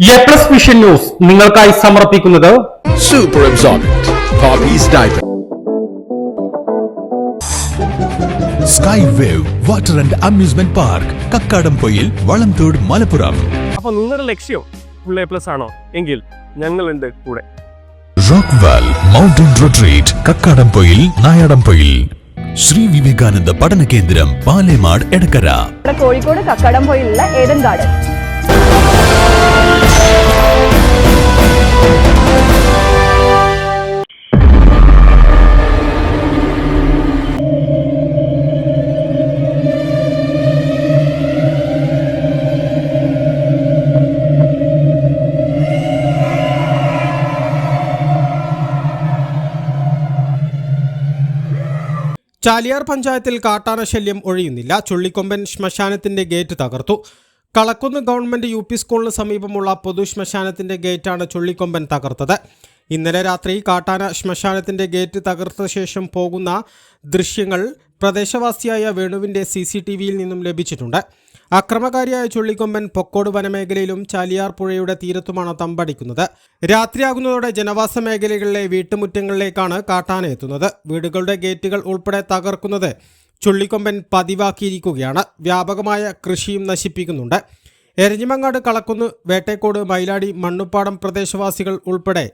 A plus vision news നിങ്ങൾക്കായി സമർപ്പിക്കുന്നത് super absorbent Popees diaper sky wave water and amusement park Kakkadampoyil Valamthode Malappuram. അപ്പോൾ നിങ്ങളുടെ ലക്ഷ്യം ഫുൾ എ പ്ലസ് ആണോ എങ്കിൽ ഞങ്ങളുണ്ട് കൂടെ. Rockwall mountain retreat Kakkadampoyil Nayadampoyil. Sri Vivekananda പഠന കേന്ദ്രം പാലേമാട് എടക്കര. കോഴിക്കോട് കക്കാടംപൊയിലുള്ള ഏഡൻ ഗാർഡൻ. ചാലിയാർ പഞ്ചായത്തിൽ കാട്ടാന ശല്യം ഒഴിയുന്നില്ല. ചുള്ളിക്കൊമ്പൻ ശ്മശാനത്തിന്റെ ഗേറ്റ് തകർത്തു. കളക്കുന്ന് ഗവൺമെന്റ് യു പി സ്കൂളിന് സമീപമുള്ള പൊതു ശ്മശാനത്തിന്റെ ഗേറ്റാണ് ചുള്ളിക്കൊമ്പൻ തകർത്തത്. ഇന്നലെ രാത്രി കാട്ടാന ശ്മശാനത്തിന്റെ ഗേറ്റ് തകർത്ത ശേഷം പോകുന്ന ദൃശ്യങ്ങൾ പ്രദേശവാസിയായ വേണുവിന്റെ CCTVയിൽ നിന്നും ലഭിച്ചിട്ടുണ്ട്. അക്രമകാരിയായ ചുള്ളിക്കൊമ്പൻ പൊക്കോട് വനമേഖലയിലും ചാലിയാർ പുഴയുടെ തീരത്തുമാണ് തമ്പടിക്കുന്നത്. രാത്രിയാകുന്നതോടെ ജനവാസ മേഖലകളിലെ വീട്ടുമുറ്റങ്ങളിലേക്കാണ് കാട്ടാന എത്തുന്നത്. വീടുകളുടെ ഗേറ്റുകൾ ഉൾപ്പെടെ തകർക്കുന്നത് ചുള്ളിക്കൊമ്പൻ പതിവാക്കിയിരിക്കുകയാണ്. വ്യാപകമായ കൃഷിയും നശിപ്പിക്കുന്നുണ്ട്. എരഞ്ഞിമങ്ങാട്, കളക്കുന്ന്, വേട്ടേക്കോട്, മൈലാടി, മണ്ണുപ്പാടം പ്രദേശവാസികൾ ഉൾപ്പെടെ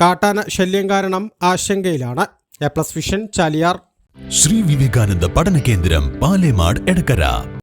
കാട്ടാന ശല്യം കാരണം ആശങ്കയിലാണ്. A plus vision, Chaliyar. Shri Vivekananda പഠന കേന്ദ്രം പാലേമാട് എടക്കര.